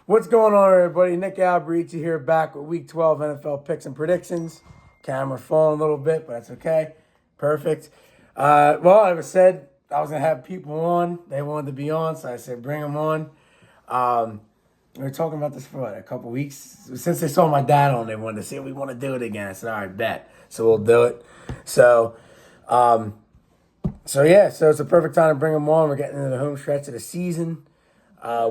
What's going on, everybody? Nick Alberici here, back with Week 12 NFL picks and predictions. Camera falling a little bit, but that's okay. Perfect. Well, I said I was going to have people on. They wanted to be on, so I said bring them on. We were talking about this for a couple weeks. Since they saw my dad on, they wanted to see if we want to do it again. I said, all right, bet. So we'll do it. So it's a perfect time to bring them on. We're getting into the home stretch of the season.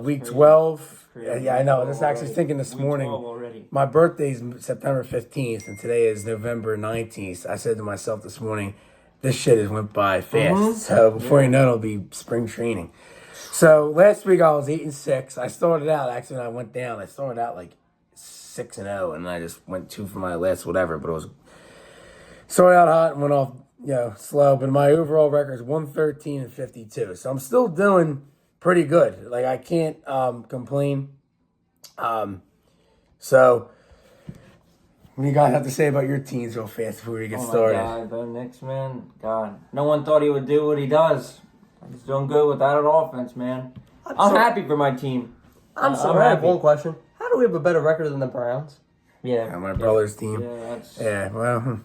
Week 12. Yeah, I know. I was actually thinking this morning. My birthday's September 15th, and today is November 19th. I said to myself this morning, this shit has went by fast. Mm-hmm. So before you know it, it'll be spring training. So last week I was 8-6. I started out, actually, when I went down, I started out like 6-0, and I just went 2 for my last whatever, but it was started out hot and went off, slow. But my overall record is 113-52. So I'm still doing pretty good. Like, I can't complain. So, what do you guys have to say about your teams real fast before we get started? Oh, my God, the Knicks, man. God. No one thought he would do what he does. He's doing good without an offense, man. I'm happy for my team. I'm sorry, I have one question. How do we have a better record than the Browns? Yeah, my brother's team. Yeah, that's... Yeah, well...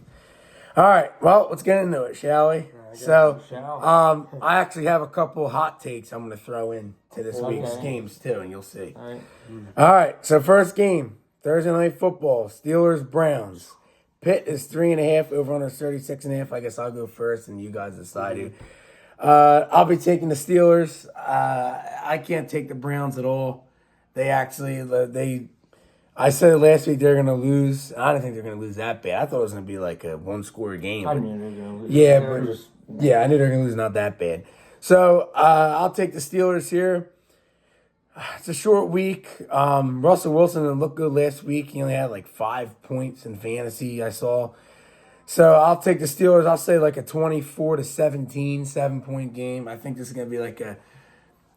All right, well, let's get into it, shall we? I actually have a couple hot takes I'm going to throw in to this week's games, too, and you'll see. All right, so first game, Thursday Night Football, Steelers-Browns. Pitt is 3.5, over under 36.5. I guess I'll go first, and you guys decide who. I'll be taking the Steelers. I can't take the Browns at all. I said last week they're going to lose. I don't think they're going to lose that bad. I thought it was going to be like a one-score game. I knew they were going to lose. I knew they were going to lose not that bad. So I'll take the Steelers here. It's a short week. Russell Wilson didn't look good last week. He only had like 5 points in fantasy, I saw. So I'll take the Steelers. I'll say like a 24-17, 7-point game. I think this is going to be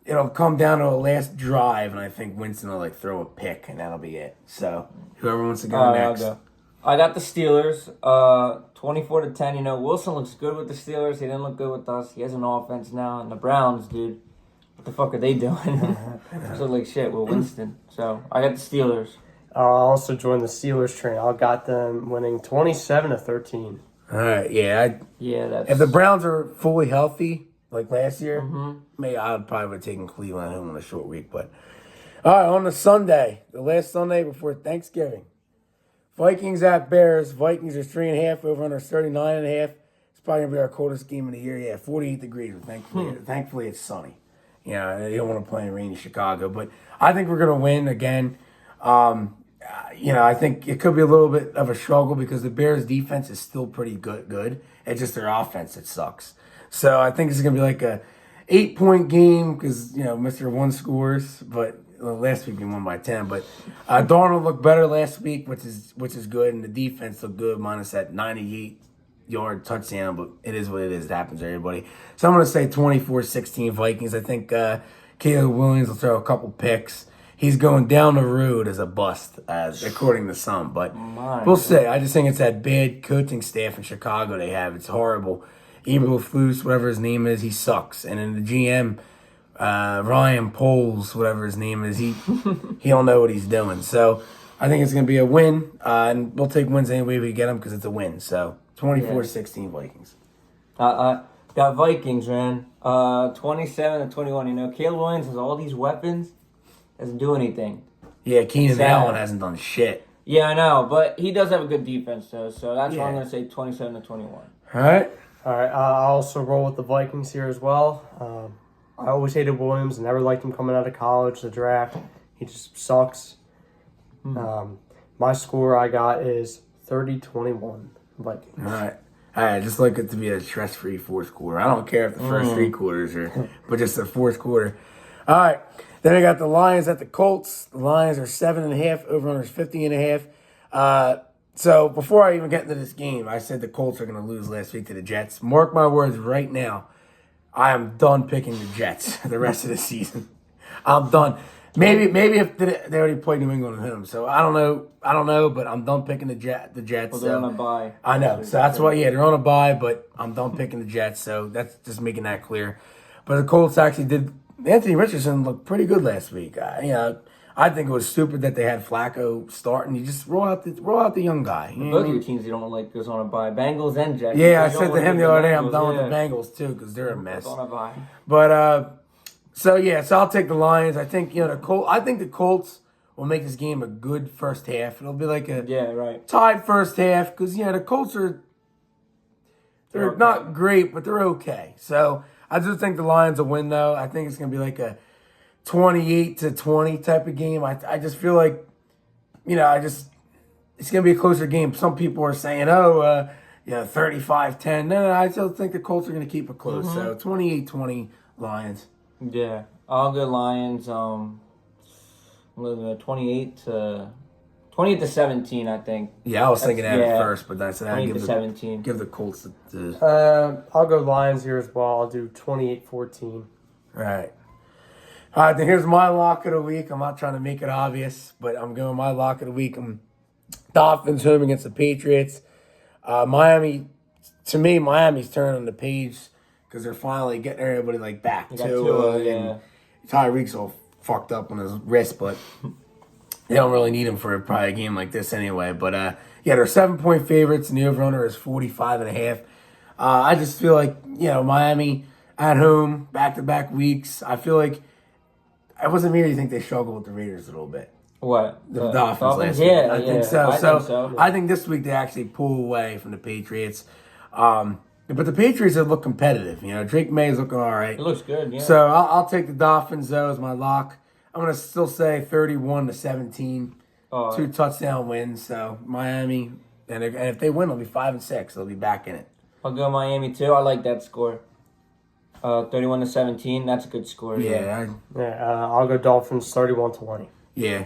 it'll come down to a last drive, and I think Winston will throw a pick, and that'll be it. So whoever wants to go next. I'll go. I got the Steelers, 24-10. Wilson looks good with the Steelers. He didn't look good with us. He has an offense now. And the Browns, dude, what the fuck are they doing? They look like shit with Winston. So I got the Steelers. I'll also join the Steelers train. I got them winning 27-13. All right, that's... If the Browns are fully healthy, like last year, maybe I would probably have taken Cleveland home on a short week. But all right, on the Sunday, the last Sunday before Thanksgiving, Vikings at Bears. Vikings are 3.5, over under 39.5. It's probably gonna be our coldest game of the year. Yeah, 48 degrees. Thankfully it's sunny. Yeah, you don't want to play in rainy Chicago, but I think we're gonna win again. I think it could be a little bit of a struggle because the Bears' defense is still pretty good. It's just their offense that sucks. So I think it's going to be like a 8-point game because, Mr. One scores. But last week we won by 10. But Darnold looked better last week, which is good. And the defense looked good, minus that 98-yard touchdown. But it is what it is. It happens to everybody. So I'm going to say 24-16 Vikings. I think Caleb Williams will throw a couple picks. He's going down the road as a bust, according to some. But we'll see. I just think it's that bad coaching staff in Chicago they have. It's horrible. Eberflus, whatever his name is, he sucks. And then the GM, Ryan Poles, whatever his name is, he don't know what he's doing. So I think it's going to be a win. And we'll take wins any way we get them because it's a win. So 24-16 Vikings. Got Vikings, man. 27-21. Caleb Williams has all these weapons. Doesn't do anything. Yeah, Keenan Allen hasn't done shit. Yeah, I know, but he does have a good defense, though. So that's why I'm going to say 27-21. All right. I'll also roll with the Vikings here as well. I always hated Williams and never liked him coming out of college, the draft. He just sucks. My score I got is 30-21 Vikings. All right. I just like it to be a stress-free fourth quarter. I don't care if the first 3 quarters are, but just the fourth quarter. All right. Then I got the Lions at the Colts. The Lions are 7.5, over under 50.5. So before I even get into this game, I said the Colts are going to lose last week to the Jets. Mark my words right now. I am done picking the Jets the rest of the season. I'm done. Maybe if they already played New England at home. So I don't know, but I'm done picking the Jets. Well, they're on a bye. I know. So that's why, they're on a bye, but I'm done picking the Jets. So that's just making that clear. But the Colts actually did. Anthony Richardson looked pretty good last week. I think it was stupid that they had Flacco starting. You just roll out the young guy. You know what I Both of mean? your teams you don't like goes on a bye. Bengals and Jets. Yeah, I You don't said to wanna him get the other day, I'm Bengals, done with yeah. the Bengals too because they're a mess. Goes on a bye. But so I'll take the Lions. I think I think the Colts will make this game a good first half. It'll be like a Yeah, right. tied first half because the Colts they're okay. not great, but they're okay. So I just think the Lions will win though. I think it's gonna be like a 28-20 type of game. I just feel like it's gonna be a closer game. Some people are saying 35-10. No, I still think the Colts are gonna keep it close. So 28-20 Lions. Yeah, I'll go Lions. I'm gonna go 28-17. I think. Yeah, I was thinking that yeah. at first, but that's 28-17. give the Colts the I'll go Lions here as well. I'll do 28-14. right. All right, then here's my lock of the week. I'm not trying to make it obvious, but I'm going my lock of the week. I'm Dolphins home against the Patriots. Miami's turning the page because they're finally getting everybody back You to got Tua, yeah. and Tyreek's all fucked up on his wrist, but they don't really need him for probably a game like this anyway. But they're 7-point favorites, and the over/under is 45.5. I just feel like Miami at home, back-to-back weeks. I feel like it wasn't me. You think they struggled with the Raiders a little bit? What? The Dolphins last week. Yeah, I yeah. think so. I think so. I think this week they actually pull away from the Patriots. But the Patriots have looked competitive. Drake May is looking all right. It looks good. Yeah. So I'll take the Dolphins though as my lock. I'm gonna still say 31-17, 2 touchdown wins. So Miami, and if they win, they'll be 5-6. They'll be back in it. I'll go Miami too. I like that score. 31-17. That's a good score. Yeah, I'll go Dolphins 31-20. yeah.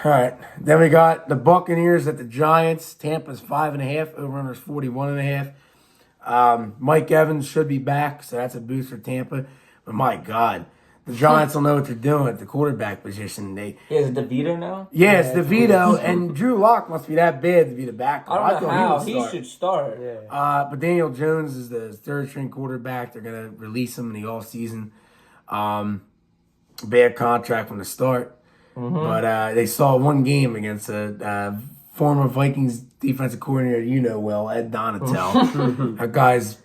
All right. Then we got the Buccaneers at the Giants. Tampa's 5.5. Over-under is 41.5. Mike Evans should be back, so that's a boost for Tampa. But my God, the Giants will know what they're doing at the quarterback position. Is it DeVito now? It's DeVito, and Drew Lock must be that bad to be the backup. I don't know how. would He start. should start. Yeah. But Daniel Jones is the third-string quarterback. They're going to release him in the offseason. Bad contract from the start. But they saw one game against a former Vikings defensive coordinator Ed Donatel. That guy's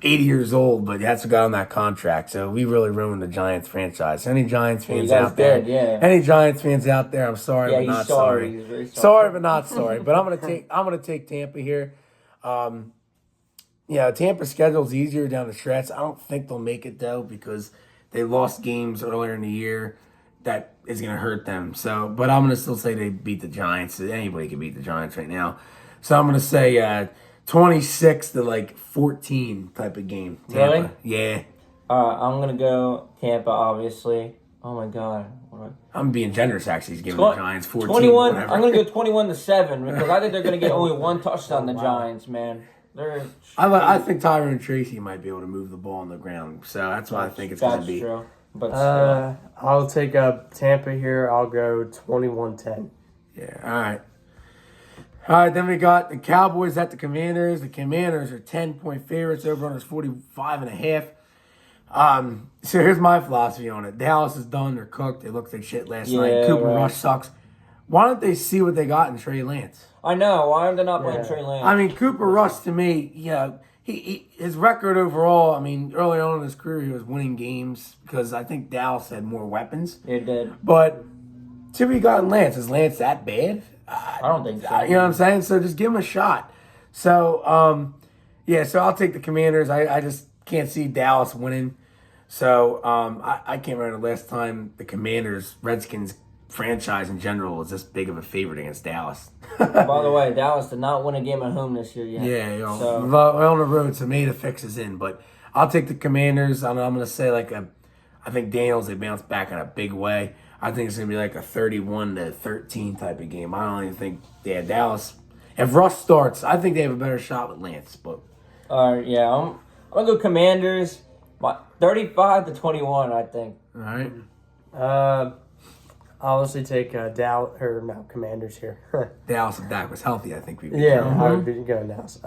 80 years old, but that's a guy on that contract. So we really ruined the Giants franchise. Any Giants fans guys out there? did, yeah. Any Giants fans out there? I'm sorry, Yeah, but he's not sorry. sorry. He's very sorry. Sorry, but not sorry. But I'm gonna take Tampa here. Tampa's schedule's easier down the stretch. I don't think they'll make it though because they lost games earlier in the year. That is going to hurt them. So, but I'm going to still say they beat the Giants. Anybody can beat the Giants right now. So I'm going to say 26-14 type of game. Tampa. Really? Yeah. I'm gonna go Tampa. Obviously. Oh my God. I'm being generous. Actually, he's giving the Giants 14. 21. Whatever. I'm gonna go 21-7 because I think they're gonna get only one touchdown. The Giants, man. I think Tyrone Tracy might be able to move the ball on the ground. So that's why I think it's going to be. True. But I'll take Tampa here. I'll go 21-10. Yeah, all right. All right, then we got the Cowboys at the Commanders. The Commanders are 10-point favorites. Over-under is 45.5. So here's my philosophy on it. Dallas is done. They're cooked. They looked like shit last night. Cooper Rush sucks. Why don't they see what they got in Trey Lance? I know. Why are they not playing Trey Lance? I mean, Cooper Rush to me, his record overall, early on in his career, he was winning games because I think Dallas had more weapons. It did. But till we got Lance, is Lance that bad? I don't think so. You know what I'm saying? So just give him a shot. So, so I'll take the Commanders. I just can't see Dallas winning. So, I can't remember the last time the Commanders, Redskins franchise in general was this big of a favorite against Dallas. By the way, Dallas did not win a game at home this year yet. Yeah, so. we're on the road, so maybe the fix is in. But I'll take the Commanders. I'm going to say I think Daniels, they bounce back in a big way. I think it's going to be like a 31-13 type of game. I don't even think Dallas. If Russ starts, I think they have a better shot with Lance. But I'm going to go Commanders. 35-21, I think. all right. I'll honestly take Commanders here. Dallas if Dak was healthy, I think we'd be Yeah, good. I would be going Dallas.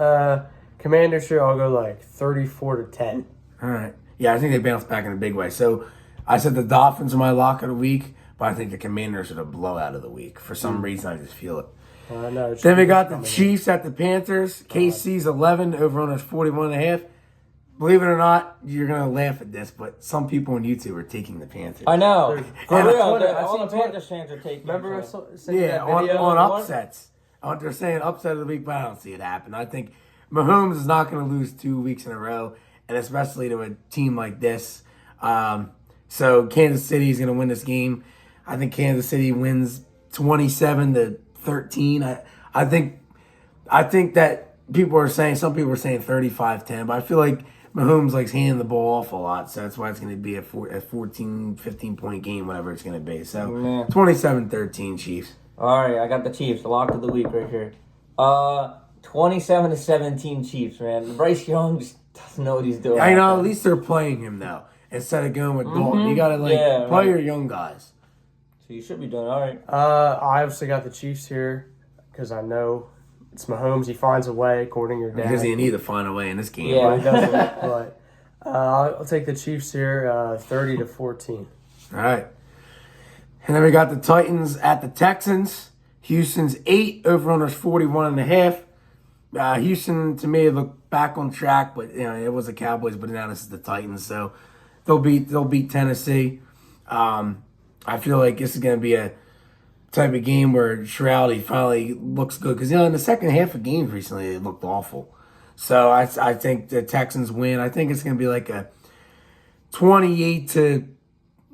Commanders here, I'll go 34-10. All right. Yeah, I think they bounce back in a big way. So I said the Dolphins are my lock of the week, but I think the Commanders are the blowout of the week. For some reason, I just feel it. I know. Then we got the Chiefs at the Panthers. KC's 11, over on 41.5. Believe it or not, you're going to laugh at this, but some people on YouTube are taking the Panthers. I know. For And real, Twitter, all the I've seen Panthers fans are taking. Remember, so. seeing Yeah, that video? on What? upsets. They're saying upset of the week, but I don't see it happen. I think Mahomes is not going to lose 2 weeks in a row, and especially to a team like this. So Kansas City is going to win this game. I think Kansas City wins 27-13. I think that some people are saying 35-10, but I feel like Mahomes likes handing the ball off a lot, so that's why it's going to be a 14, 15-point game, whatever it's going to be. So Man. 27-13 Chiefs. All right, I got the Chiefs, the lock of the week right here. 27-17 Chiefs, man. Bryce Young just doesn't know what he's doing. I know, at least they're playing him, though, instead of going with Dalton. You got to, Yeah, play right. your young guys. So you should be doing all right. I obviously got the Chiefs here because I know it's Mahomes. He finds a way, according to your dad. Because you need to find a way in this game. Yeah. But he doesn't. But I'll take the Chiefs here, 30-14. All right. And then we got the Titans at the Texans. Houston's 8, over on 41.5. Houston, to me, looked back on track, but it was the Cowboys, but now this is the Titans, so they'll beat Tennessee. I feel like this is going to be a type of game where Stroud finally looks good because in the second half of games recently it looked awful. So I think the Texans win. I think it's going to be like a 28-16,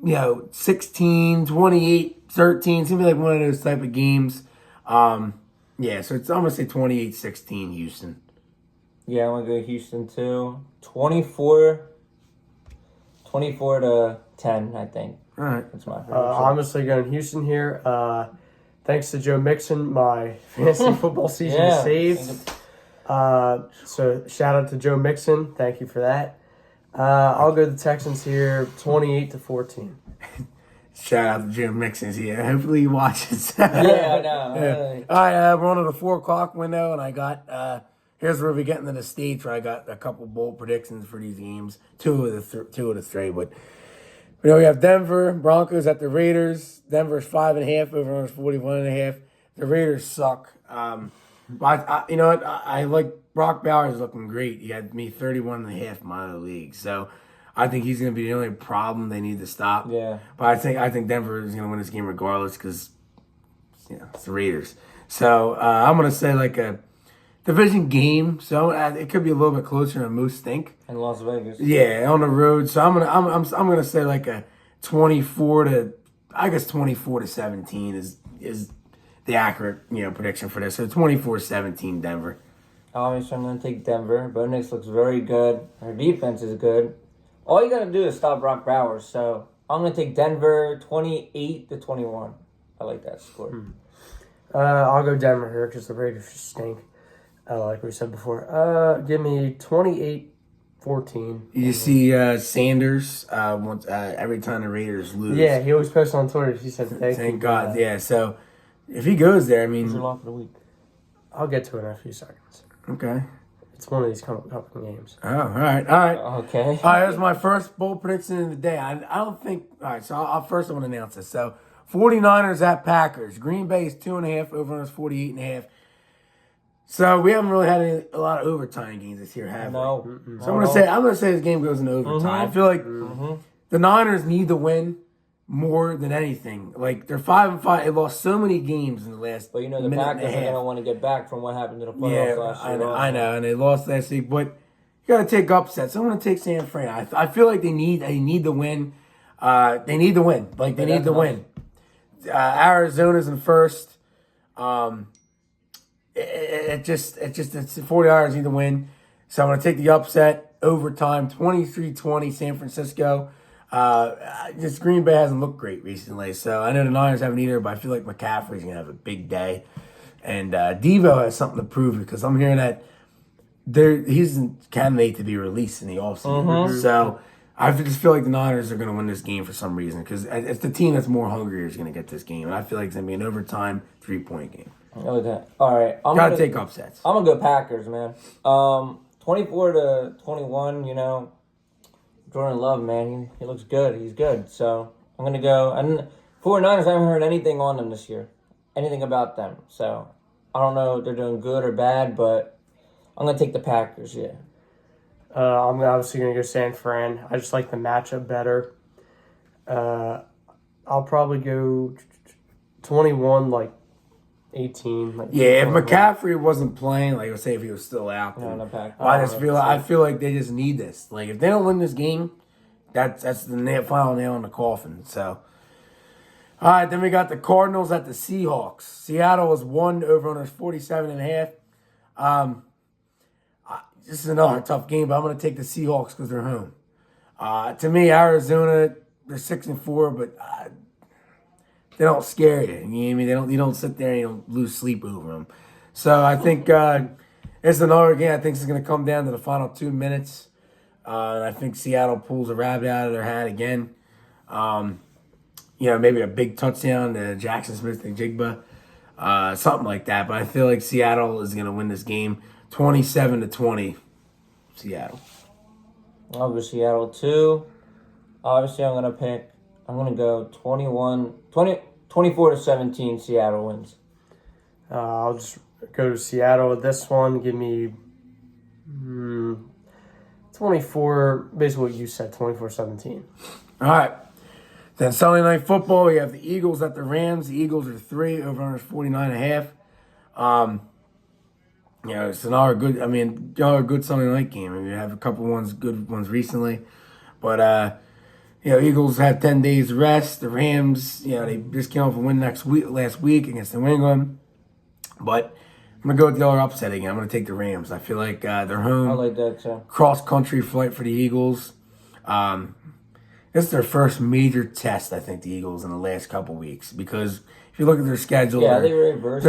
28-13. It's going to be like one of those type of games. So I'm going to say 28-16 Houston. Yeah, I'm going to go Houston too. 24-10, I think. All right. That's my favorite. Honestly, going Houston here. Thanks to Joe Mixon, my fantasy football season Yeah. is saved. So shout out to Joe Mixon. Thank you for that. I'll go the Texans here, 28-14. Shout out to Jim Mixon here. Hopefully he watches. Yeah, I know. Yeah. All right, we're on to the 4 o'clock window, and I got here's where we get into the states where I got a couple bold predictions for these games. Two of the three, but we have Denver Broncos at the Raiders. Denver's 5.5, over on 41.5. The Raiders suck. But you know what? I like Brock Bowers looking great. He had me 31.5 in my other league, so I think he's going to be the only problem they need to stop. Yeah. But I think Denver is going to win this game regardless because it's the Raiders. So I'm going to say like a division game. So it could be a little bit closer than most think. In Las Vegas. Yeah, on the road. So I'm gonna say like a 24-17 is the accurate prediction for this. So 24-17 Denver. Obviously, I'm going to take Denver. Bo Nix looks very good. Her defense is good. All you got to do is stop Brock Bowers. So I'm going to take Denver 28-21. I like that score. I'll go Denver here because the Raiders stink. Like we said before. Give me 28-14. You see Sanders once every time the Raiders lose. Yeah, he always posts on Twitter. He said, "Thank you, God." Yeah. So if he goes there, I Who's your mean, lock of the week? I'll get to it in a few seconds. okay. It's one of these couple games. Oh, all right. Okay. All right, here's my first bold prediction of the day. I don't think. All right, so I'll first I want to announce this. So 49ers at Packers. Green Bay is 2.5, over on 48.5. So we haven't really had a lot of overtime games this year, have we? No. So I'm gonna say this game goes into overtime. I feel like the Niners need to win more than anything. Like they're 5-5. They lost so many games in the last. But the minute and a Packers are half. going to want to get back from what happened to the playoffs last year. I know, and they lost last week. But you got to take upsets. I'm going to take San Fran. I feel like they need to win. They need to win. Like they need to win. Arizona's in first. It's 49ers need to win. So I'm going to take the upset, overtime, 23-20 San Francisco. Just Green Bay hasn't looked great recently. So I know the Niners haven't either, but I feel like McCaffrey's going to have a big day. And Devo has something to prove because I'm hearing that he's a candidate to be released in the offseason. So I just feel like the Niners are going to win this game for some reason because it's the team that's more hungry is going to get this game. And I feel like it's going to be an overtime 3-point game. Okay. All right. Got to take upsets. I'm going to go Packers, man. 24-21, Jordan Love, man, he looks good. He's good. So I'm gonna go. And 49ers, I haven't heard anything on them this year, anything about them. So I don't know if they're doing good or bad, but I'm gonna take the Packers. Yeah. I'm obviously going to go San Fran. I just like the matchup better. I'll probably go 21, like 18. Like Yeah, if 21. McCaffrey wasn't playing, like let's say if he was still out, No, then no Packers. I feel like they just need this. Like if they don't win this game, that's the final nail in the coffin. So, all right, then we got the Cardinals at the Seahawks. Seattle was 1 over on 47.5. This is another tough game, but I'm going to take the Seahawks because they're home. To me, Arizona, they're 6-4, but they don't scare you. You know what I mean? You don't sit there and you don't lose sleep over them. So I think it's another game. I think it's going to come down to the final 2 minutes. And I think Seattle pulls a rabbit out of their hat again. Maybe a big touchdown to Jackson Smith and Jigba. Something like that. But I feel like Seattle is going to win this game 27-20. Seattle. I'll go Seattle too. Obviously, I'm going to go 24-17. Seattle wins. I'll just go to Seattle with this one. Give me 24, basically what you said, 24-17. All right. Then Sunday Night Football, we have the Eagles at the Rams. The Eagles are 3 over under 49.5. It's another good Sunday night game. I mean, we have a couple good ones recently. But, Eagles had 10 days rest. The Rams, they just came off a win last week against New England. But I'm going to go with the other upset again. I'm going to take the Rams. I feel like they're home. I like that too. Cross-country flight for the Eagles. This is their first major test, I think, the Eagles in the last couple weeks. Because if you look at their schedule, they were reversed.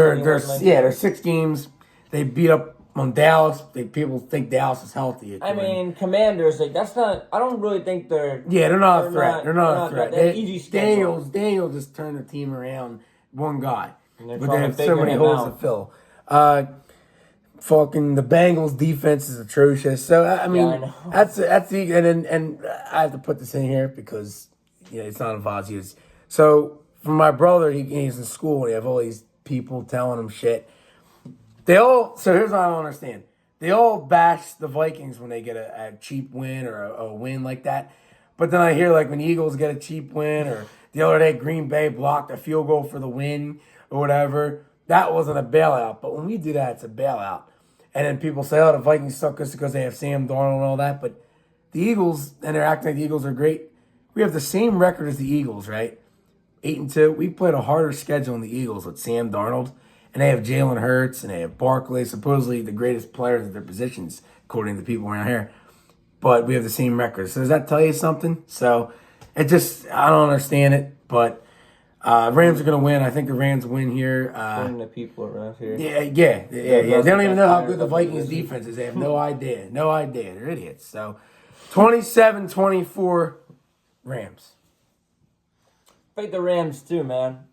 they're 6 games. They beat up on Dallas. People think Dallas is healthy. I mean, Commanders, that's not. I don't really think they're. Yeah, they're not a threat. They're not a threat. They have easy schedule. Daniels just turned the team around. One guy, And but they have so many holes to fill. Fucking the Bengals defense is atrocious. So I mean, I know. that's the and I have to put this in here because it's not a Vazius. So for my brother, he's in school and you have all these people telling him shit. So here's what I don't understand. They all bash the Vikings when they get a cheap win or a win like that. But then I hear when the Eagles get a cheap win or the other day Green Bay blocked a field goal for the win or whatever. That wasn't a bailout. But when we do that, it's a bailout. And then people say, the Vikings suck just because they have Sam Darnold and all that. But the Eagles, and they're acting like the Eagles are great. We have the same record as the Eagles, right? 8-2. We played a harder schedule than the Eagles with Sam Darnold. And they have Jalen Hurts, and they have Barkley, supposedly the greatest players at their positions, according to people around here. But we have the same record. So does that tell you something? So I don't understand it. But Rams are going to win. I think the Rams win here. According to people around here. Yeah. They don't even know how good the Vikings defense is. They have no idea. They're idiots. So 27-24 Rams. Fight the Rams too, man.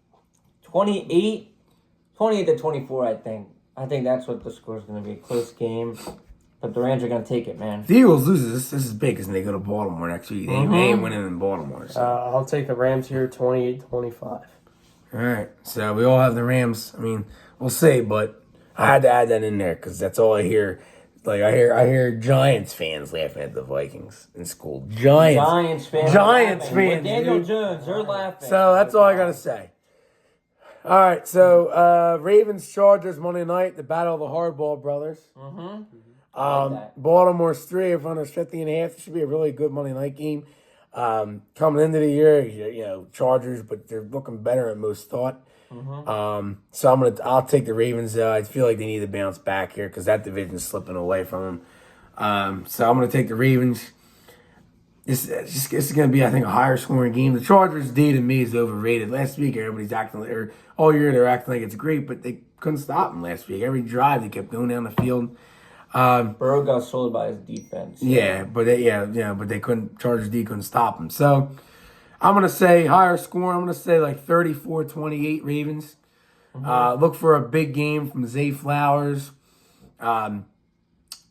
28-24, I think. I think that's what the score is going to be. A close game. But the Rams are going to take it, man. If the Eagles lose this is big because they go to Baltimore next week. They ain't winning in Baltimore. So. I'll take the Rams here, 28-25. All right. So we all have the Rams. I mean, we'll see, but I had to add that in there because that's all I hear. I hear Giants fans laughing at the Vikings in school. Giants fans. With Daniel dude. Jones, they're laughing. So that's all I got to say. All right, so Ravens Chargers Monday night, the battle of the Hardball brothers. Baltimore's 3 over under 50.5. It should be a really good Monday night game. Coming into the year, Chargers, but they're looking better than most thought. So I'll take the Ravens. I feel like they need to bounce back here because that division's slipping away from them. So I'm gonna take the Ravens. This is going to be, I think, a higher scoring game. The Chargers, D to me, is overrated. Last week, everybody's acting like, or all year they're acting like it's great, but they couldn't stop them last week. Every drive, they kept going down the field. Burrow got sold by his defense. Yeah, but they couldn't. Chargers D couldn't stop them. So I'm going to say higher score. I'm going to say 34-28 Ravens. Look for a big game from Zay Flowers.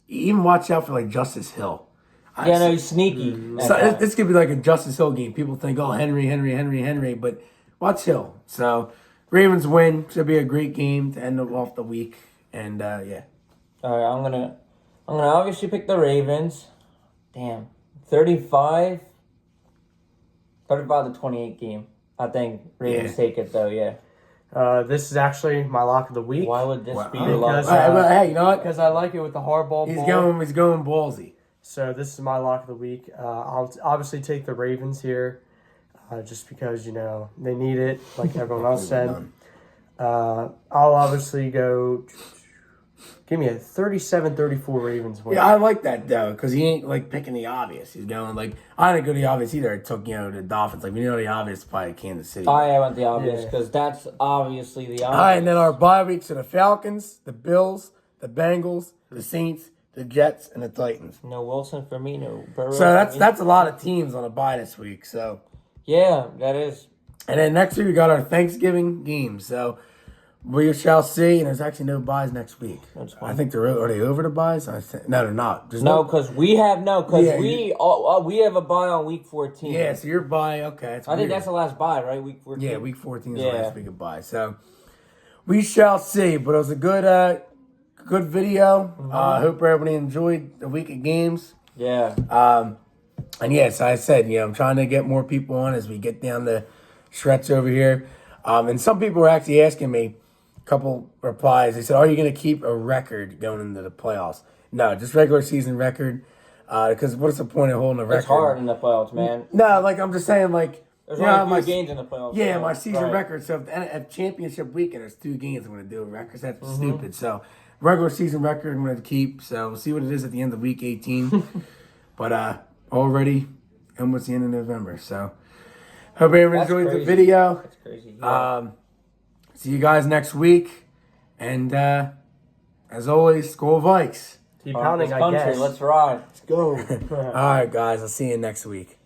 Even watch out for Justice Hill. Yeah, no, he's sneaky. So this could be like a Justice Hill game. People think, oh, Henry, but watch Hill. So Ravens win. Should be a great game to end off the week. And yeah. All right, I'm gonna obviously pick the Ravens. Damn, 35 to 28 game. I think Ravens take it though. Yeah. This is actually my lock of the week. Why would this be Wow. your lock? Because, Hey, you know what? Because I like it with the hardball He's bowl. going ballsy. So this is my lock of the week. I'll obviously take the Ravens here, just because they need it, like everyone else said. I'll obviously go. Give me a 37-34 Ravens win. Yeah, I like that though, because he ain't like picking the obvious. He's going like I didn't go the obvious either. I took the Dolphins. Like the obvious, probably Kansas City. I went the obvious Yeah. because that's obviously the obvious. All right, and then our bye weeks are the Falcons, the Bills, the Bengals, the Saints, the Jets, and the Titans. No Wilson for me, no Burrow. So for me. that's a lot of teams on a bye this week. So, Yeah, that is. and then next week we got our Thanksgiving games. So we shall see. And there's actually no buys next week. That's fine. I think are they over the buys? No, they're not. There's No, because we have Yeah, we have a bye on week 14. Yeah, so your bye. Okay, it's I think weird. that's the last bye, right? Week 14. Yeah, week 14 is Yeah. the last week of bye. So we shall see. But it was a good video. I hope everybody enjoyed the week of games. Yeah. And yes, I said, I'm trying to get more people on as we get down the stretch over here. And some people were actually asking me a couple replies. They said, are you going to keep a record going into the playoffs? No, just regular season record. Because what's the point of holding a record? It's hard in the playoffs, man. No, like I'm just saying, like There's how only 2 games in the playoffs. Yeah, so- my season right. record. So if championship weekend, there's 2 games I'm going to do. Records, that's stupid. So regular season record I'm going to keep. So we'll see what it is at the end of week 18. But already almost the end of November. So hope everyone That's enjoyed crazy. the video. That's crazy. Yeah. See you guys next week. And as always, Skol Vikes. Keep Our pounding, I country, guess. let's ride. Let's go. All right, guys. I'll see you next week.